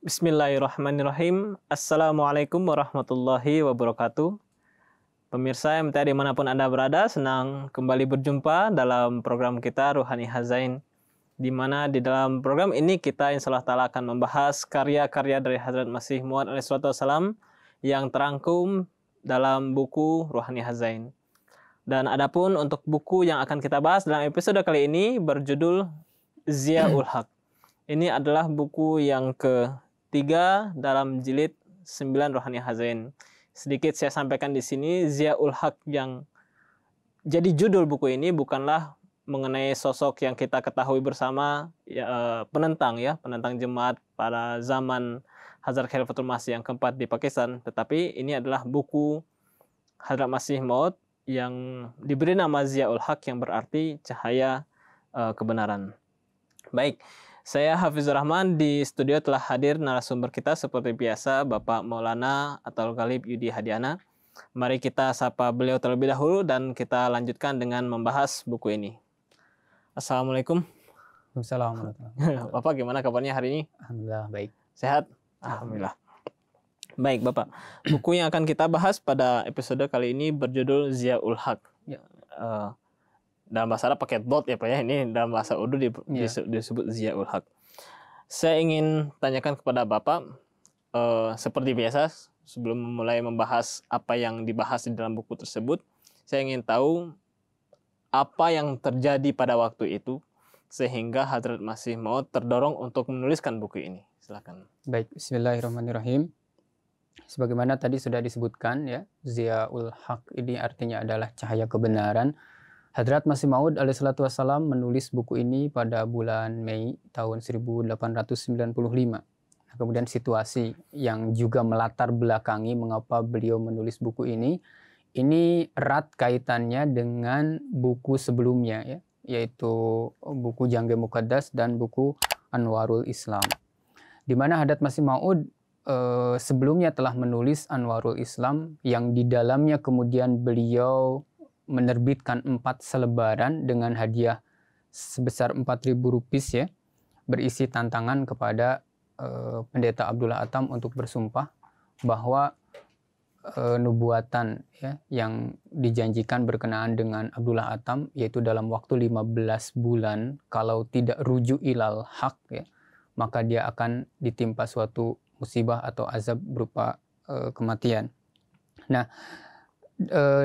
Bismillahirrahmanirrahim. Assalamualaikum warahmatullahi wabarakatuh. Pemirsa MTA dimanapun Anda berada, senang kembali berjumpa dalam program kita Ruhani Hazain, di mana di dalam program ini kita insyaallah ta'ala akan membahas karya-karya dari Hadrat Masih Maud alaihissalam yang terangkum dalam buku Ruhani Hazain. Dan adapun untuk buku yang akan kita bahas dalam episode kali ini berjudul Ziaul Haq. Ini adalah buku yang ketiga dalam jilid 9 Ruhani Hazain. Sedikit saya sampaikan di sini, Ziaul Haq yang jadi judul buku ini bukanlah mengenai sosok yang kita ketahui bersama, penentang jemaat pada zaman Hazrat Khalifatul Masih yang keempat di Pakistan, tetapi ini adalah buku Hadrat Masih Maud yang diberi nama Ziaul Haq yang berarti cahaya kebenaran. Baik, saya Hafizur Rahman, di studio telah hadir narasumber kita seperti biasa Bapak Maulana Atal Ghalib Yudi Hadiana. Mari kita sapa beliau terlebih dahulu dan kita lanjutkan dengan membahas buku ini. Assalamualaikum. Assalamualaikum. Bapak gimana kabarnya hari ini? Alhamdulillah baik. Sehat? Alhamdulillah. Baik Bapak, buku yang akan kita bahas pada episode kali ini berjudul Ziaul Haq. Dalam bahasa Arab pakai dot ya Pak ya, ini dalam bahasa Urdu disebut Ziaul Haq. Saya ingin tanyakan kepada Bapak, seperti biasa sebelum mulai membahas apa yang dibahas di dalam buku tersebut, saya ingin tahu apa yang terjadi pada waktu itu sehingga Hadrat Masih Maud terdorong untuk menuliskan buku ini. Silakan. Baik, bismillahirrahmanirrahim. Sebagaimana tadi sudah disebutkan ya, Ziaul Haq ini artinya adalah cahaya kebenaran. Hadrat Masih Maud alaihissalam menulis buku ini pada bulan Mei tahun 1895. Kemudian situasi yang juga melatar belakangi mengapa beliau menulis buku ini erat kaitannya dengan buku sebelumnya ya, yaitu buku Jangge Muqaddas dan buku Anwarul Islam. Di mana Hadrat Masih Maud sebelumnya telah menulis Anwarul Islam yang di dalamnya kemudian beliau menerbitkan 4 selebaran dengan hadiah sebesar 4.000 rupiah ya, berisi tantangan kepada Pendeta Abdullah Atam untuk bersumpah bahwa nubuatan ya, yang dijanjikan berkenaan dengan Abdullah Atam, yaitu dalam waktu 15 bulan kalau tidak rujuk ilal haq ya, maka dia akan ditimpa suatu musibah atau azab berupa kematian. Nah,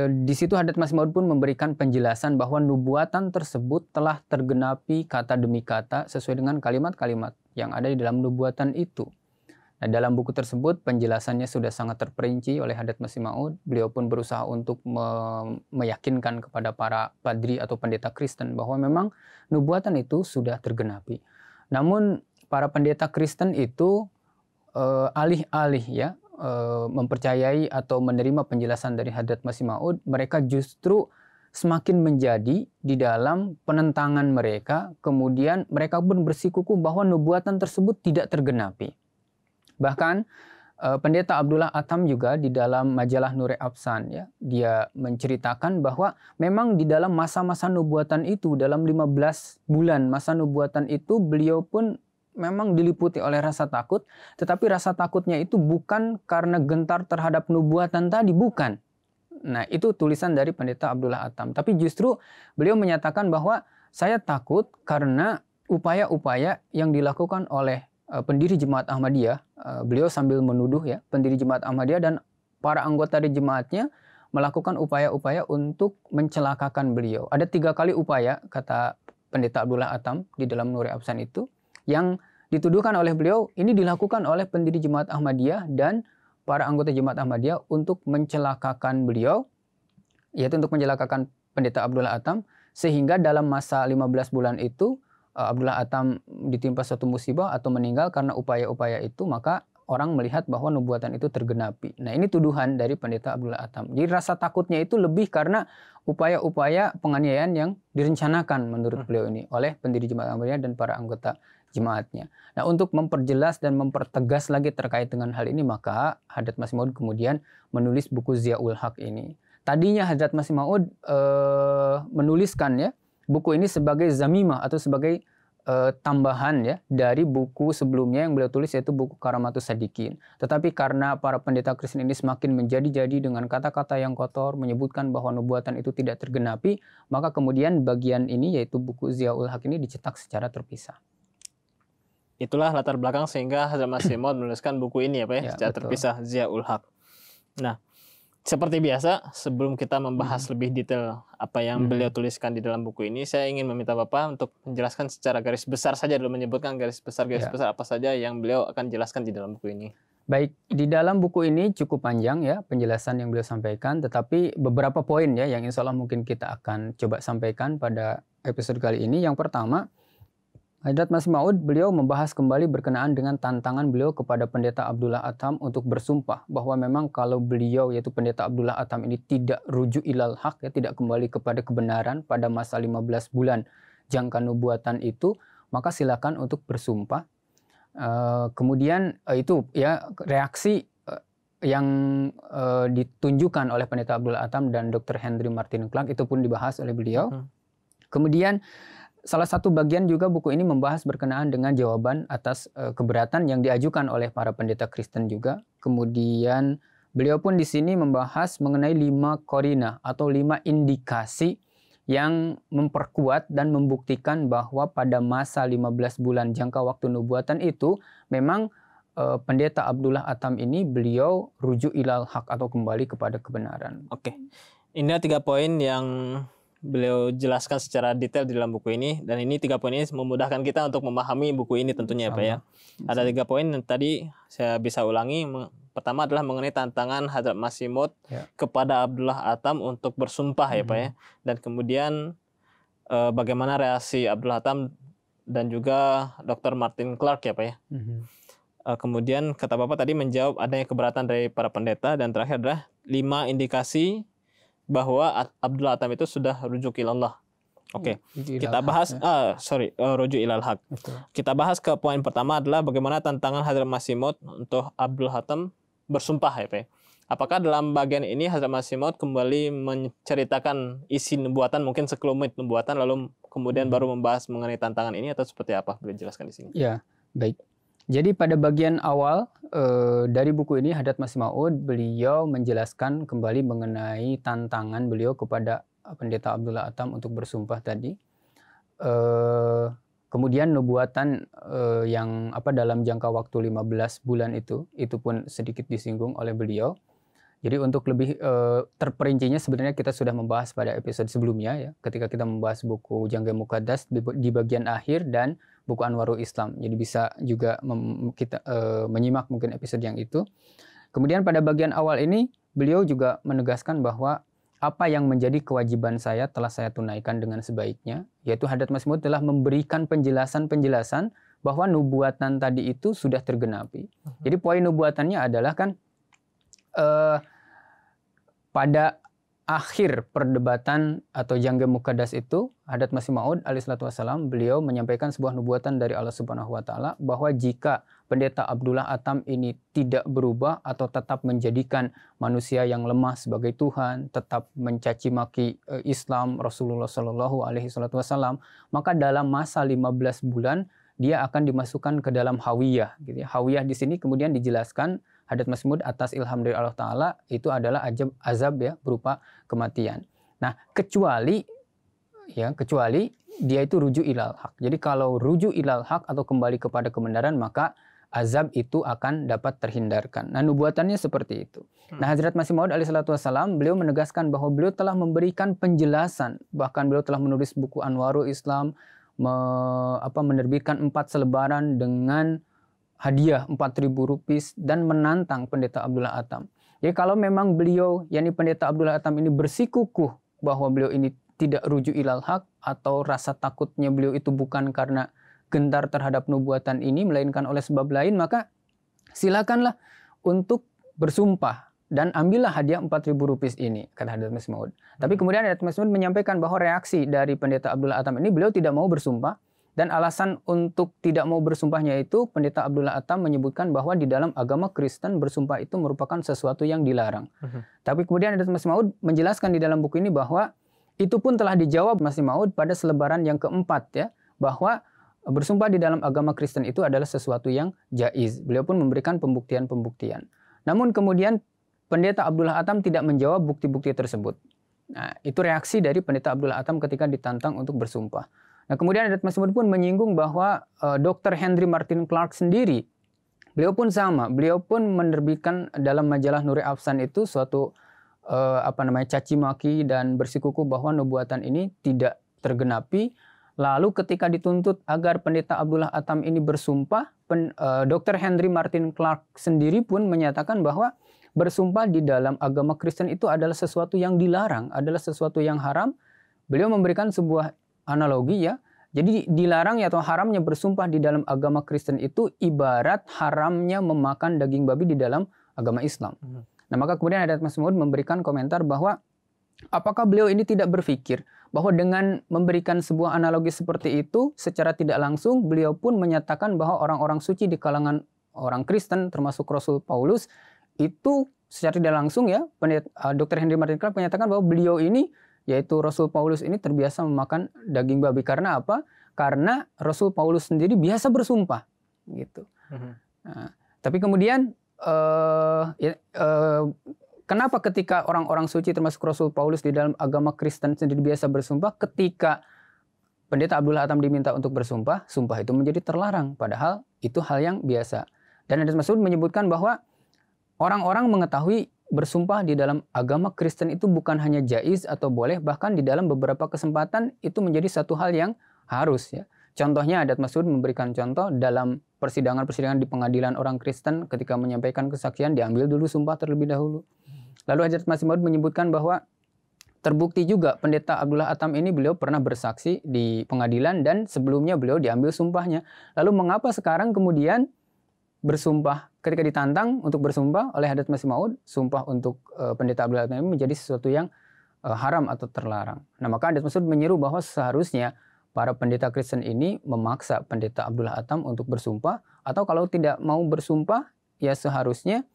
di situ Hadrat Masih Maud pun memberikan penjelasan bahwa nubuatan tersebut telah tergenapi kata demi kata sesuai dengan kalimat-kalimat yang ada di dalam nubuatan itu. Nah, dalam buku tersebut penjelasannya sudah sangat terperinci oleh Hadrat Masih Maud. Beliau pun berusaha untuk meyakinkan kepada para padri atau pendeta Kristen bahwa memang nubuatan itu sudah tergenapi. Namun para pendeta Kristen itu alih-alih ya mempercayai atau menerima penjelasan dari Hadrat Masih Maud, mereka justru semakin menjadi di dalam penentangan mereka. Kemudian mereka pun bersikukuh bahwa nubuatan tersebut tidak tergenapi. Bahkan Pendeta Abdullah Atam juga di dalam majalah Nure Afsan ya, dia menceritakan bahwa memang di dalam masa-masa nubuatan itu, dalam 15 bulan masa nubuatan itu, beliau pun memang diliputi oleh rasa takut, tetapi rasa takutnya itu bukan karena gentar terhadap nubuatan tadi, bukan. Nah, itu tulisan dari Pendeta Abdullah Atam. Tapi justru beliau menyatakan bahwa saya takut karena upaya-upaya yang dilakukan oleh pendiri Jemaat Ahmadiyah, beliau sambil menuduh ya, pendiri Jemaat Ahmadiyah dan para anggota di jemaatnya melakukan upaya-upaya untuk mencelakakan beliau. Ada 3 kali upaya, kata Pendeta Abdullah Atam di dalam Nure Afsan itu, yang dituduhkan oleh beliau ini dilakukan oleh pendiri Jemaat Ahmadiyah dan para anggota Jemaat Ahmadiyah untuk mencelakakan beliau, yaitu untuk mencelakakan Pendeta Abdullah Atam, sehingga dalam masa 15 bulan itu Abdullah Atam ditimpa suatu musibah atau meninggal karena upaya-upaya itu, maka orang melihat bahwa nubuatan itu tergenapi. Nah, ini tuduhan dari Pendeta Abdullah Atam. Jadi rasa takutnya itu lebih karena upaya-upaya penganiayaan yang direncanakan menurut beliau ini oleh pendiri Jemaat Ahmadiyah dan para anggota jemaatnya. Nah, untuk memperjelas dan mempertegas lagi terkait dengan hal ini, maka Hadrat Masih Maud kemudian menulis buku Ziaul Haq ini. Tadinya Hadrat Masih Maud menuliskan ya buku ini sebagai zamimah atau sebagai tambahan ya dari buku sebelumnya yang beliau tulis, yaitu buku Karamatus Sadiqin. Tetapi karena para pendeta Kristen ini semakin menjadi-jadi dengan kata-kata yang kotor, menyebutkan bahwa nubuatan itu tidak tergenapi, maka kemudian bagian ini, yaitu buku Ziaul Haq ini, dicetak secara terpisah. Itulah latar belakang sehingga Hazrat Masih Maud menuliskan buku ini ya Pak ya, secara terpisah, Ziaul Haq. Nah, seperti biasa, sebelum kita membahas lebih detail apa yang beliau tuliskan di dalam buku ini, saya ingin meminta Bapak untuk menjelaskan secara garis besar saja dulu, menyebutkan garis besar apa saja yang beliau akan jelaskan di dalam buku ini. Baik, di dalam buku ini cukup panjang ya penjelasan yang beliau sampaikan, tetapi beberapa poin ya yang insya Allah mungkin kita akan coba sampaikan pada episode kali ini. Yang pertama, Hadrat Masih Maud beliau membahas kembali berkenaan dengan tantangan beliau kepada Pendeta Abdullah Atham untuk bersumpah bahwa memang kalau beliau, yaitu Pendeta Abdullah Atham ini, tidak rujuk ilal haq ya, tidak kembali kepada kebenaran pada masa 15 bulan jangka nubuatan itu, maka silakan untuk bersumpah. Kemudian itu ya reaksi yang ditunjukkan oleh Pendeta Abdullah Atham dan Dr. Henry Martin Clark itu pun dibahas oleh beliau. Kemudian salah satu bagian juga buku ini membahas berkenaan dengan jawaban atas keberatan yang diajukan oleh para pendeta Kristen juga. Kemudian beliau pun di sini membahas mengenai 5 korina atau 5 indikasi yang memperkuat dan membuktikan bahwa pada masa 15 bulan jangka waktu nubuatan itu memang Pendeta Abdullah Atham ini beliau rujuk ilal haq atau kembali kepada kebenaran. Oke. Ini 3 poin yang beliau jelaskan secara detail di dalam buku ini, dan ini 3 poin ini memudahkan kita untuk memahami buku ini tentunya ya Pak ya. Ada 3 poin yang tadi saya bisa ulangi. Pertama adalah mengenai tantangan Hadrat Masih Maud kepada Abdullah Atham untuk bersumpah ya Pak ya. Dan kemudian bagaimana reaksi Abdullah Atham dan juga Dr. Martin Clark ya Pak ya. Kemudian kata Bapak tadi menjawab adanya keberatan dari para pendeta, dan terakhir adalah 5 indikasi bahwa Abdullah Atham itu sudah rujuk ilallah. Oke. Kita bahas rujuk ilal haq. Kita bahas ke poin pertama adalah bagaimana tantangan Hadrat Masih Maud untuk Abdullah Atham bersumpah ya Pak. Apakah dalam bagian ini Hadrat Masih Maud kembali menceritakan isi nubuatan, mungkin sekelumit nubuatan, lalu kemudian baru membahas mengenai tantangan ini, atau seperti apa? Boleh jelaskan di sini. Ya, baik. Jadi pada bagian awal dari buku ini Hadrat Masih Maud beliau menjelaskan kembali mengenai tantangan beliau kepada Pendeta Abdullah Atham untuk bersumpah tadi. Kemudian nubuatan yang dalam jangka waktu 15 bulan itu pun sedikit disinggung oleh beliau. Jadi untuk lebih terperincinya sebenarnya kita sudah membahas pada episode sebelumnya ya, ketika kita membahas buku Jangka Muqaddas di bagian akhir dan buku Anwarul Islam. Jadi bisa juga kita menyimak mungkin episode yang itu. Kemudian pada bagian awal ini beliau juga menegaskan bahwa apa yang menjadi kewajiban saya telah saya tunaikan dengan sebaiknya, yaitu Hadrat Masih Maud telah memberikan penjelasan-penjelasan bahwa nubuatan tadi itu sudah tergenapi. Jadi poin nubuatannya adalah kan pada akhir perdebatan atau Jangka Muqaddas itu, Hadrat Masih Maud alaihissalatu wassalam beliau menyampaikan sebuah nubuatan dari Allah Subhanahu wa taala bahwa jika Pendeta Abdullah Atham ini tidak berubah atau tetap menjadikan manusia yang lemah sebagai Tuhan, tetap mencaci maki Islam Rasulullah Shallallahu alaihi wasallam, maka dalam masa 15 bulan dia akan dimasukkan ke dalam hawiyah gitu ya. Hawiyah di sini kemudian dijelaskan Hadrat Masih Maud atas ilham dari Allah Ta'ala itu adalah azab ya, berupa kematian. Nah, kecuali dia itu rujuk ilal haq. Jadi kalau rujuk ilal haq atau kembali kepada kebenaran, maka azab itu akan dapat terhindarkan. Nah, nubuatannya seperti itu. Nah, Hadrat Masih Maud alaihissalatu wassalam beliau menegaskan bahwa beliau telah memberikan penjelasan, bahkan beliau telah menulis buku Anwarul Islam, menerbitkan 4 selebaran dengan hadiah 4.000 rupiah dan menantang Pendeta Abdullah Atham. Jadi kalau memang beliau, yakni Pendeta Abdullah Atham ini bersikukuh bahwa beliau ini tidak rujuk ilal haq, atau rasa takutnya beliau itu bukan karena gentar terhadap nubuatan ini, melainkan oleh sebab lain, maka silakanlah untuk bersumpah dan ambillah hadiah 4.000 rupiah ini, kata Hadrat Masih Maud. Tapi kemudian Hadrat Masih Maud menyampaikan bahwa reaksi dari Pendeta Abdullah Atham ini, beliau tidak mau bersumpah. Dan alasan untuk tidak mau bersumpahnya itu, Pendeta Abdullah Atham menyebutkan bahwa di dalam agama Kristen bersumpah itu merupakan sesuatu yang dilarang. Tapi kemudian Hadrat Masih Maud menjelaskan di dalam buku ini bahwa itu pun telah dijawab Masih Maud pada selebaran yang keempat ya, bahwa bersumpah di dalam agama Kristen itu adalah sesuatu yang jaiz. Beliau pun memberikan pembuktian-pembuktian. Namun kemudian Pendeta Abdullah Atam tidak menjawab bukti-bukti tersebut. Nah, itu reaksi dari Pendeta Abdullah Atam ketika ditantang untuk bersumpah. Nah, kemudian Adat Masih Maud pun menyinggung bahwa Dr. Henry Martin Clark sendiri, beliau pun sama. Beliau pun menerbitkan dalam majalah Nuri Afsan itu suatu caci maki dan bersikukuh bahwa nubuatan ini tidak tergenapi. Lalu ketika dituntut agar Pendeta Abdullah Atam ini bersumpah, Dr. Henry Martin Clark sendiri pun menyatakan bahwa bersumpah di dalam agama Kristen itu adalah sesuatu yang dilarang, adalah sesuatu yang haram. Beliau memberikan sebuah analogi ya. Jadi dilarang atau haramnya bersumpah di dalam agama Kristen itu ibarat haramnya memakan daging babi di dalam agama Islam. Nah, maka kemudian Adat Masih Maud memberikan komentar bahwa apakah beliau ini tidak berpikir bahwa dengan memberikan sebuah analogi seperti itu secara tidak langsung beliau pun menyatakan bahwa orang-orang suci di kalangan orang Kristen termasuk Rasul Paulus itu secara tidak langsung ya Dr. Henry Martin Clark menyatakan bahwa beliau ini yaitu Rasul Paulus ini terbiasa memakan daging babi. Karena apa? Karena Rasul Paulus sendiri biasa bersumpah gitu. Nah, tapi kemudian kenapa ketika orang-orang suci termasuk Rasul Paulus di dalam agama Kristen sendiri biasa bersumpah, ketika Pendeta Abdullah Atam diminta untuk bersumpah, sumpah itu menjadi terlarang. Padahal itu hal yang biasa. Dan Adat Masih Maud menyebutkan bahwa orang-orang mengetahui bersumpah di dalam agama Kristen itu bukan hanya jaiz atau boleh, bahkan di dalam beberapa kesempatan itu menjadi satu hal yang harus ya. Contohnya Adat Masih Maud memberikan contoh dalam persidangan-persidangan di pengadilan orang Kristen ketika menyampaikan kesaksian diambil dulu sumpah terlebih dahulu. Lalu Adat Masih Maud menyebutkan bahwa terbukti juga Pendeta Abdullah Atam ini beliau pernah bersaksi di pengadilan dan sebelumnya beliau diambil sumpahnya. Lalu mengapa sekarang kemudian bersumpah ketika ditantang untuk bersumpah oleh Adat Masih Maud, sumpah untuk Pendeta Abdullah Atam ini menjadi sesuatu yang haram atau terlarang. Nah, maka Adat Masih Maud menyeru bahwa seharusnya para pendeta Kristen ini memaksa Pendeta Abdullah Atam untuk bersumpah, atau kalau tidak mau bersumpah ya seharusnya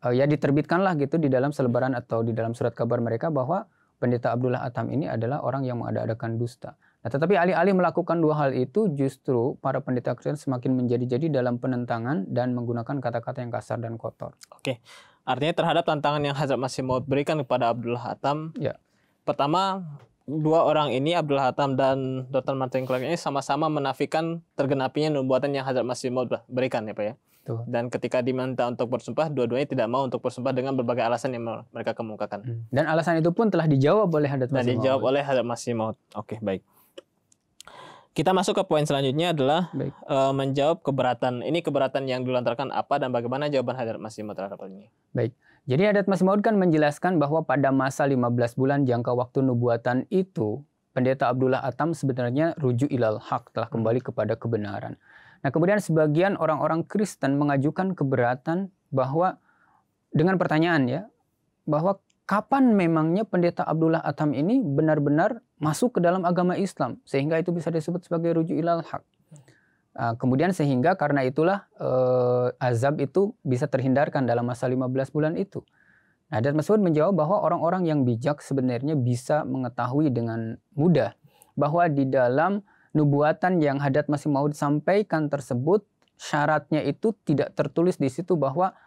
ya diterbitkanlah gitu di dalam selebaran atau di dalam surat kabar mereka bahwa Pendeta Abdullah Atam ini adalah orang yang mengada-adakan dusta. Nah, tetapi alih-alih melakukan dua hal itu, justru para pendeta Kristen semakin menjadi-jadi dalam penentangan dan menggunakan kata-kata yang kasar dan kotor. Oke, artinya terhadap tantangan yang Hazrat Masih Maud berikan kepada Abdullah Atam, ya. Pertama, dua orang ini, Abdullah Atam dan Dr. Martin Clark ini sama-sama menafikan tergenapinya nubuatan yang Hazrat Masih Maud berikan ya Pak ya. Tuh. Dan ketika diminta untuk bersumpah, dua-duanya tidak mau untuk bersumpah dengan berbagai alasan yang mereka kemukakan. Dan alasan itu pun telah dijawab oleh Hazrat Masih Maud. Dan dijawab oleh Hazrat Masih Maud. Oke, baik. Kita masuk ke poin selanjutnya adalah menjawab keberatan. Ini keberatan yang dilontarkan apa dan bagaimana jawaban Hazrat Masih Maud terhadap hal ini? Baik. Jadi Adat Masih Maud kan menjelaskan bahwa pada masa 15 bulan jangka waktu nubuatan itu, Pendeta Abdullah Atam sebenarnya rujuk ilal haq, telah kembali kepada kebenaran. Nah, kemudian sebagian orang-orang Kristen mengajukan keberatan bahwa dengan pertanyaan ya, bahwa kapan memangnya Pendeta Abdullah Atam ini benar-benar masuk ke dalam agama Islam sehingga itu bisa disebut sebagai rujuk ilal haq. Kemudian sehingga karena itulah azab itu bisa terhindarkan dalam masa 15 bulan itu. Nah, Adat Masih Maud menjawab bahwa orang-orang yang bijak sebenarnya bisa mengetahui dengan mudah bahwa di dalam nubuatan yang Adat Masih Maud sampaikan tersebut syaratnya itu tidak tertulis di situ bahwa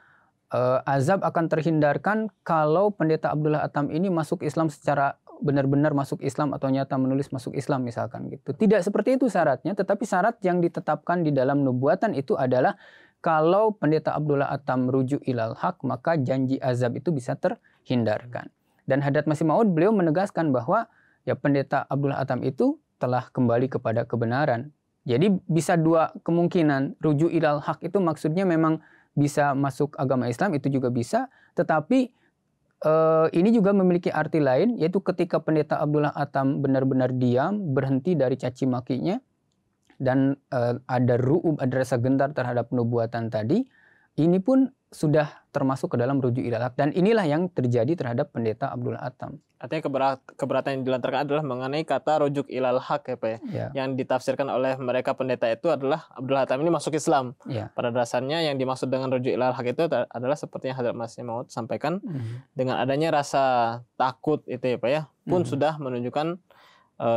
azab akan terhindarkan kalau Pendeta Abdullah Atam ini masuk Islam secara benar-benar masuk Islam atau nyata menulis masuk Islam misalkan gitu. Tidak seperti itu syaratnya, tetapi syarat yang ditetapkan di dalam nubuatan itu adalah kalau Pendeta Abdullah Atam rujuk ilal haq, maka janji azab itu bisa terhindarkan. Dan Adat Masih Maud beliau menegaskan bahwa ya Pendeta Abdullah Atam itu telah kembali kepada kebenaran. Jadi bisa dua kemungkinan, rujuk ilal haq itu maksudnya memang bisa masuk agama Islam, itu juga bisa, tetapi ini juga memiliki arti lain, yaitu ketika Pendeta Abdullah Atam benar-benar diam, berhenti dari caci makinya, dan ada ru'ub, ada rasa gentar terhadap nubuatan tadi, ini pun sudah termasuk ke dalam rujuk ilal haq. Dan inilah yang terjadi terhadap Pendeta Abdullah Atam. Artinya keberatan yang dilontarkan adalah mengenai kata rujuk ilal haq ya Pak ya. Ya. Yang ditafsirkan oleh mereka pendeta itu adalah Abdullah Atam ini masuk Islam. Ya. Pada dasarnya yang dimaksud dengan rujuk ilal haq itu adalah seperti yang Hazrat Masih Maud sampaikan, dengan adanya rasa takut itu ya Pak ya, pun sudah menunjukkan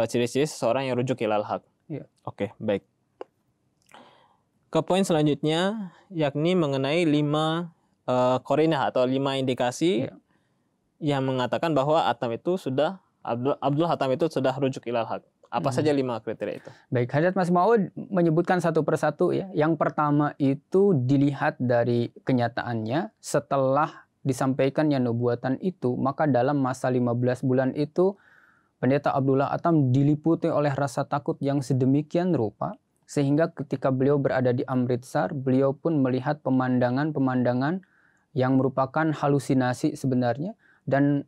ciri-ciri seseorang yang rujuk ilal haq. Ya. Oke, baik. ke poin selanjutnya, yakni mengenai 5 korinah atau 5 indikasi yang mengatakan bahwa Abdul Hatam itu sudah rujuk ilal haq. Apa saja 5 kriteria itu? Baik, Hadrat Masih Maud menyebutkan satu persatu ya. Yang pertama itu dilihat dari kenyataannya setelah disampaikannya nubuatan itu, maka dalam masa 15 bulan itu Pendeta Abdullah Atam diliputi oleh rasa takut yang sedemikian rupa sehingga ketika beliau berada di Amritsar, beliau pun melihat pemandangan-pemandangan yang merupakan halusinasi sebenarnya. Dan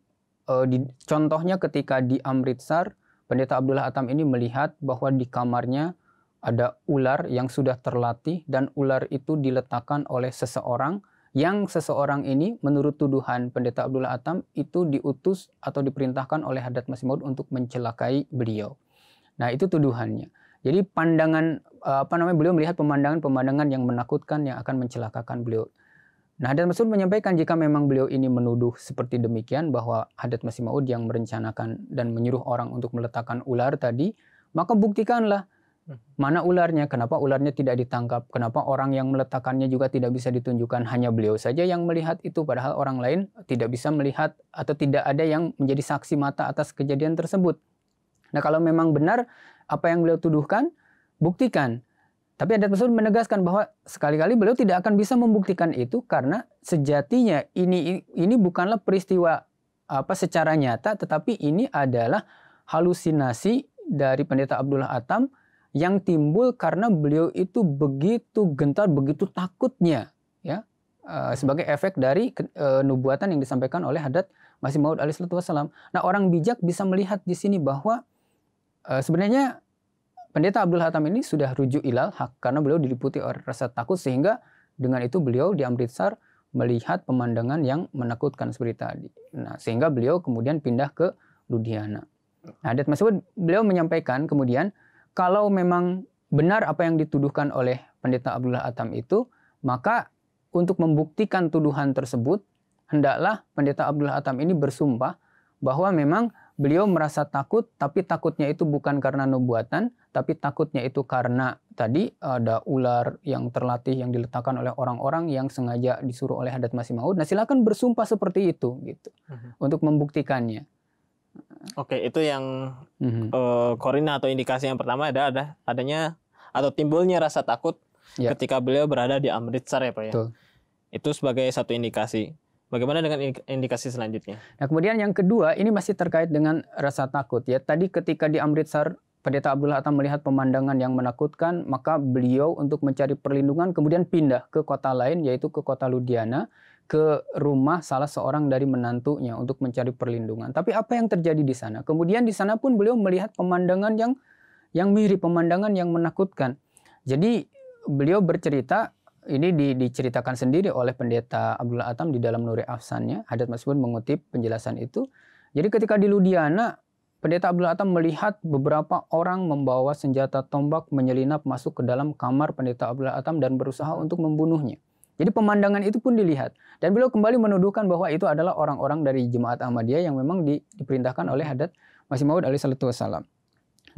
contohnya ketika di Amritsar, Pendeta Abdullah Atam ini melihat bahwa di kamarnya ada ular yang sudah terlatih dan ular itu diletakkan oleh seseorang yang seseorang ini menurut tuduhan Pendeta Abdullah Atam itu diutus atau diperintahkan oleh Hadrat Masih Maud untuk mencelakai beliau. Nah, itu tuduhannya. Jadi beliau melihat pemandangan-pemandangan yang menakutkan yang akan mencelakakan beliau. Nah, Hadrat Masih Maud menyampaikan jika memang beliau ini menuduh seperti demikian bahwa Hadrat Masih Maud yang merencanakan dan menyuruh orang untuk meletakkan ular tadi, maka buktikanlah mana ularnya, kenapa ularnya tidak ditangkap, kenapa orang yang meletakkannya juga tidak bisa ditunjukkan, hanya beliau saja yang melihat itu, padahal orang lain tidak bisa melihat atau tidak ada yang menjadi saksi mata atas kejadian tersebut. Nah, kalau memang benar apa yang beliau tuduhkan, buktikan. Tapi Hadrat Masih Maud menegaskan bahwa sekali-kali beliau tidak akan bisa membuktikan itu karena sejatinya ini bukanlah peristiwa secara nyata, tetapi ini adalah halusinasi dari Pendeta Abdullah Atam yang timbul karena beliau itu begitu gentar, begitu takutnya, ya, sebagai efek dari nubuatan yang disampaikan oleh Hadrat Masih Maud alaihi wassalam. Nah, orang bijak bisa melihat di sini bahwa sebenarnya Pendeta Abdullah Atam ini sudah rujuk ilal haq karena beliau diliputi oleh rasa takut sehingga dengan itu beliau di Amritsar melihat pemandangan yang menakutkan seperti tadi. Nah, sehingga beliau kemudian pindah ke Ludhiana. Nah, Hadrat Masih Maud beliau menyampaikan kemudian kalau memang benar apa yang dituduhkan oleh Pendeta Abdullah Atam itu, maka untuk membuktikan tuduhan tersebut hendaklah Pendeta Abdullah Atam ini bersumpah bahwa memang beliau merasa takut, tapi takutnya itu bukan karena nubuatan, tapi takutnya itu karena tadi ada ular yang terlatih yang diletakkan oleh orang-orang yang sengaja disuruh oleh Hadrat Masih Maud. Nah, silakan bersumpah seperti itu gitu untuk membuktikannya. Oke, itu yang korina atau indikasi yang pertama adanya atau timbulnya rasa takut ketika beliau berada di Amritsar ya Pak ya. Betul. Itu sebagai satu indikasi. Bagaimana dengan indikasi selanjutnya? Nah, kemudian yang kedua, ini masih terkait dengan rasa takut ya. Tadi ketika di Amritsar, Pendeta Abdullah Atam melihat pemandangan yang menakutkan, maka beliau untuk mencari perlindungan kemudian pindah ke kota lain, yaitu ke kota Ludhiana, ke rumah salah seorang dari menantunya untuk mencari perlindungan. Tapi apa yang terjadi di sana? Kemudian di sana pun beliau melihat pemandangan yang mirip, pemandangan yang menakutkan. Jadi beliau bercerita, ini diceritakan sendiri oleh Pendeta Abdullah Atam di dalam Nuri Afsannya. Hadrat Masih Maud mengutip penjelasan itu. Jadi ketika di Ludhiana, Pendeta Abdullah Atam melihat beberapa orang membawa senjata tombak menyelinap masuk ke dalam kamar Pendeta Abdullah Atam dan berusaha untuk membunuhnya. Jadi pemandangan itu pun dilihat. Dan beliau kembali menuduhkan bahwa itu adalah orang-orang dari Jemaat Ahmadiyah yang memang diperintahkan oleh Hadrat Masih Maud alaihi wassalam.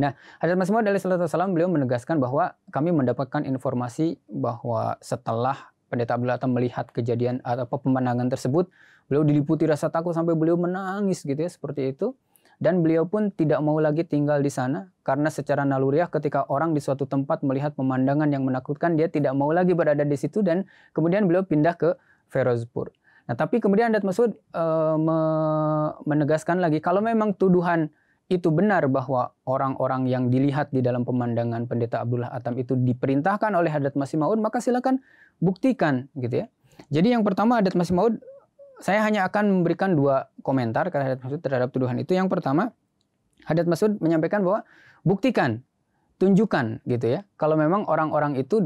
Nah, Hadrat Masih Maud alaihi wassalam beliau menegaskan bahwa kami mendapatkan informasi bahwa setelah Pendeta Abdullah Atam melihat kejadian atau pemandangan tersebut, beliau diliputi rasa takut sampai beliau menangis gitu ya, seperti itu. Dan beliau pun tidak mau lagi tinggal di sana karena secara naluriah ketika orang di suatu tempat melihat pemandangan yang menakutkan, dia tidak mau lagi berada di situ dan kemudian beliau pindah ke Ferozpur. Nah, tapi kemudian Hadrat Masih Maud menegaskan lagi kalau memang tuduhan itu benar bahwa orang-orang yang dilihat di dalam pemandangan Pendeta Abdullah Atam itu diperintahkan oleh Hadrat Masih Maud, maka silakan buktikan gitu ya. Jadi yang pertama Hadrat Masih Maud, saya hanya akan memberikan 2 komentar Hadrat Masih Maud terhadap tuduhan itu. Yang pertama, Hadrat Masih Maud menyampaikan bahwa buktikan, tunjukkan gitu ya. Kalau memang orang-orang itu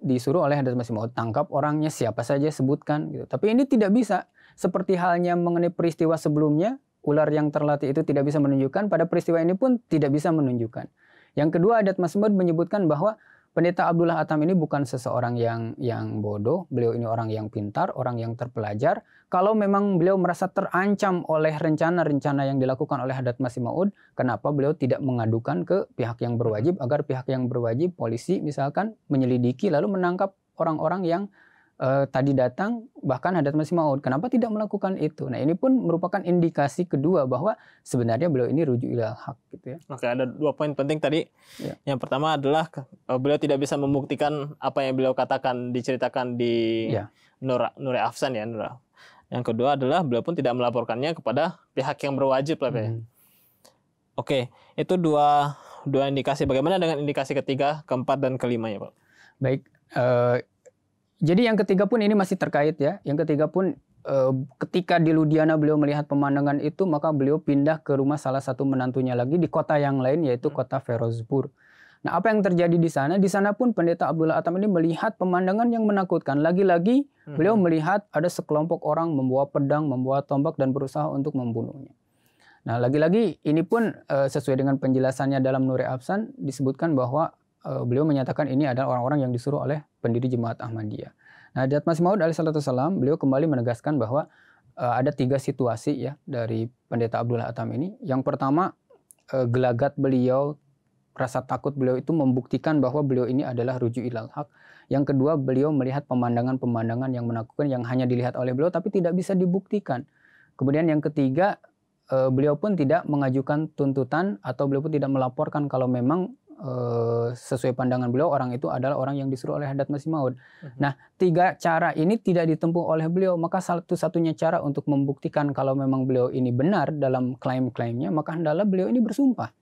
disuruh oleh Hadrat Masih Maud, tangkap orangnya siapa saja, sebutkan gitu. Tapi ini tidak bisa. Seperti halnya mengenai peristiwa sebelumnya, ular yang terlatih itu tidak bisa menunjukkan, pada peristiwa ini pun tidak bisa menunjukkan. Yang kedua, Hadrat Masih Maud menyebutkan bahwa Pendeta Abdullah Atam ini bukan seseorang yang bodoh, beliau ini orang yang pintar, orang yang terpelajar. Kalau memang beliau merasa terancam oleh rencana-rencana yang dilakukan oleh Hadrat Masih Maud, kenapa beliau tidak mengadukan ke pihak yang berwajib agar pihak yang berwajib, polisi misalkan, menyelidiki lalu menangkap orang-orang yang tadi datang, bahkan Hadrat Masih Maud. Kenapa tidak melakukan itu? Nah, ini pun merupakan indikasi kedua bahwa sebenarnya beliau ini rujuk ilal haq gitu ya. Oke, ada 2 poin penting tadi. Ya. Yang pertama adalah beliau tidak bisa membuktikan apa yang beliau katakan diceritakan di Nure Afsan ya, Nura. Yang kedua adalah beliau pun tidak melaporkannya kepada pihak yang berwajib lah, Pak. Oke, itu dua indikasi. Bagaimana dengan indikasi ketiga, keempat, dan kelima ya, Pak? Baik, jadi yang ketiga pun ini masih terkait ya. Yang ketiga pun ketika di Ludhiana beliau melihat pemandangan itu, maka beliau pindah ke rumah salah satu menantunya lagi di kota yang lain, yaitu kota Ferozpur. Nah, apa yang terjadi di sana? Di sana pun Pendeta Abdullah Atam ini melihat pemandangan yang menakutkan. Lagi-lagi beliau melihat ada sekelompok orang membawa pedang, membawa tombak dan berusaha untuk membunuhnya. Nah, lagi-lagi ini pun sesuai dengan penjelasannya dalam Nure Afsan disebutkan bahwa beliau menyatakan ini adalah orang-orang yang disuruh oleh pendiri Jemaat Ahmadiyah. Nah, Hadrat Masih Maud alaihissalam beliau kembali menegaskan bahwa ada 3 situasi ya dari Pendeta Abdullah Atam ini. Yang pertama, gelagat beliau, rasa takut beliau itu membuktikan bahwa beliau ini adalah rujuk ilal haq. Yang kedua, beliau melihat pemandangan-pemandangan yang menakutkan yang hanya dilihat oleh beliau tapi tidak bisa dibuktikan. Kemudian yang ketiga, beliau pun tidak mengajukan tuntutan atau beliau pun tidak melaporkan kalau memang sesuai pandangan beliau orang itu adalah orang yang disuruh oleh Hadrat Masih Maud. Nah, 3 cara ini tidak ditempuh oleh beliau, maka satu-satunya cara untuk membuktikan kalau memang beliau ini benar dalam klaim-klaimnya, maka hendaklah beliau ini bersumpah.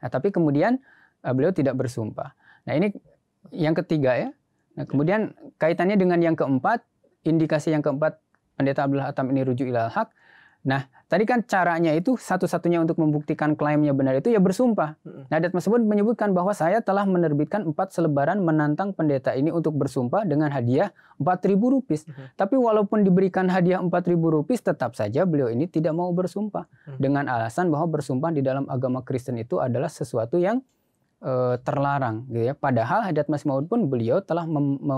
Nah, tapi kemudian beliau tidak bersumpah. Nah, ini yang ketiga ya. Nah, kemudian kaitannya dengan yang keempat, indikasi yang keempat Pendeta Abdullah Atam ini rujuk ilal haq. Nah, tadi kan caranya itu satu-satunya untuk membuktikan klaimnya benar itu ya bersumpah. Nah, Hadrat Masih Maud menyebutkan bahwa saya telah menerbitkan 4 selebaran menantang pendeta ini untuk bersumpah dengan hadiah 4.000 rupiah. Tapi walaupun diberikan hadiah 4.000 rupiah, tetap saja beliau ini tidak mau bersumpah. Dengan alasan bahwa bersumpah di dalam agama Kristen itu adalah sesuatu yang terlarang. Gitu ya. Padahal Hadrat Masih Maud pun beliau telah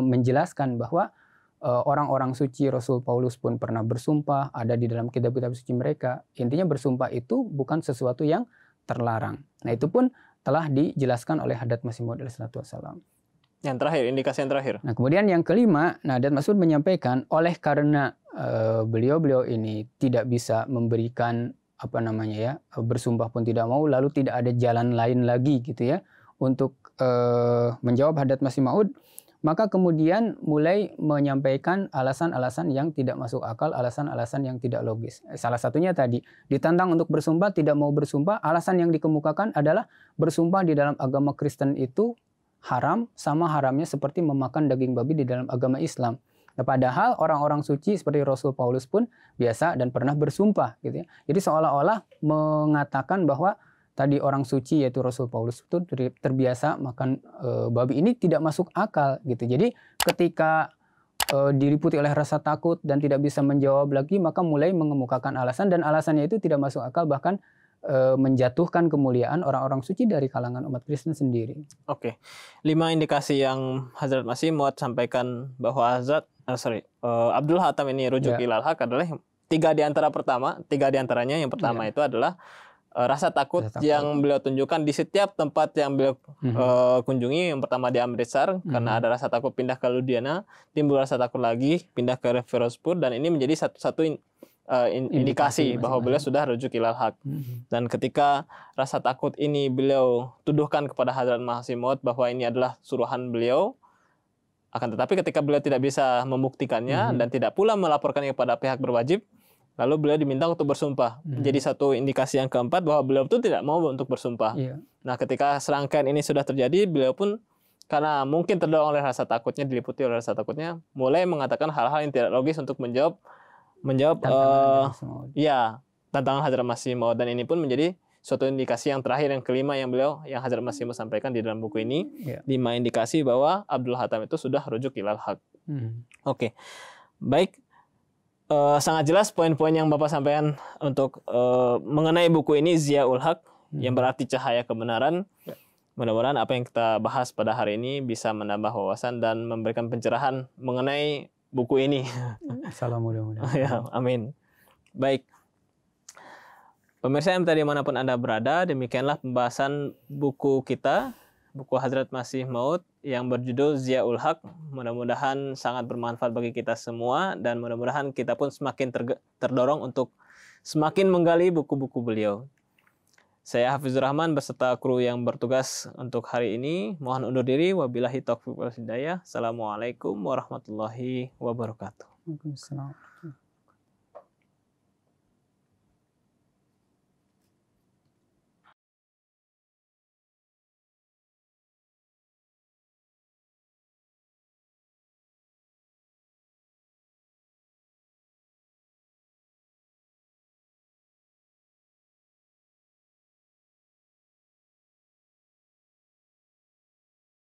menjelaskan bahwa orang-orang suci, Rasul Paulus pun pernah bersumpah, ada di dalam kitab-kitab suci mereka. Intinya bersumpah itu bukan sesuatu yang terlarang. Nah, itu pun telah dijelaskan oleh Hadrat Masih Maud alaihissalam. Yang terakhir, indikasi yang terakhir. Nah, kemudian yang kelima, Hadrat Masih Maud menyampaikan oleh karena beliau-beliau ini tidak bisa memberikan bersumpah pun tidak mau, lalu tidak ada jalan lain lagi gitu ya untuk menjawab Hadrat Masih Maud. Maka kemudian mulai menyampaikan alasan-alasan yang tidak masuk akal, alasan-alasan yang tidak logis. Salah satunya tadi, ditantang untuk bersumpah, tidak mau bersumpah. Alasan yang dikemukakan adalah bersumpah di dalam agama Kristen itu haram, sama haramnya seperti memakan daging babi di dalam agama Islam. Nah, padahal orang-orang suci seperti Rasul Paulus pun biasa dan pernah bersumpah. Gitu ya. Jadi seolah-olah mengatakan bahwa tadi orang suci yaitu Rasul Paulus itu terbiasa makan babi, ini tidak masuk akal gitu. Jadi ketika diliputi oleh rasa takut dan tidak bisa menjawab lagi, maka mulai mengemukakan alasan, dan alasannya itu tidak masuk akal, bahkan menjatuhkan kemuliaan orang-orang suci dari kalangan umat Kristen sendiri. Oke, 5 indikasi yang Hadrat Masih Maud sampaikan bahwa Abdullah Atam ini rujuk ilal haq adalah 3 diantaranya. Yang pertama itu adalah rasa takut yang beliau tunjukkan di setiap tempat yang beliau kunjungi. Yang pertama di Amritsar, karena ada rasa takut, pindah ke Ludhiana, timbul rasa takut lagi, pindah ke Ferozpur, dan ini menjadi satu indikasi bahwa beliau sudah rujuk ilal haq. Dan ketika rasa takut ini beliau tuduhkan kepada Hadrat Masih Maud bahwa ini adalah suruhan beliau, akan tetapi ketika beliau tidak bisa membuktikannya dan tidak pula melaporkannya kepada pihak berwajib, lalu beliau diminta untuk bersumpah. Jadi satu indikasi yang keempat bahwa beliau itu tidak mau untuk bersumpah. Nah, ketika serangkaian ini sudah terjadi, beliau pun karena mungkin terdorong oleh rasa takutnya, diliputi oleh rasa takutnya, mulai mengatakan hal-hal yang tidak logis untuk menjawab tantangan Hadrat Masih Maud. Dan ini pun menjadi suatu indikasi yang terakhir, yang kelima yang Hadrat Masih Maud sampaikan di dalam buku ini. 5 indikasi bahwa Abdullah Atam itu sudah rujuk ilal haq. Oke. Baik. Sangat jelas poin-poin yang Bapak sampaikan untuk mengenai buku ini, Ziaul Haq, yang berarti cahaya kebenaran. Mudah-mudahan apa yang kita bahas pada hari ini bisa menambah wawasan dan memberikan pencerahan mengenai buku ini. Salam mudah-mudahan. Ya, amin. Baik. Pemirsa MTA dimanapun Anda berada, demikianlah pembahasan buku kita, buku Hadrat Masih Maud yang berjudul Ziaul Haq. Mudah-mudahan sangat bermanfaat bagi kita semua dan mudah-mudahan kita pun semakin terdorong untuk semakin menggali buku-buku beliau. Saya Hafizur Rahman beserta kru yang bertugas untuk hari ini. Mohon undur diri. Wabillahi taufiq wal hidayah. Assalamualaikum warahmatullahi wabarakatuh. Waalaikumsalam.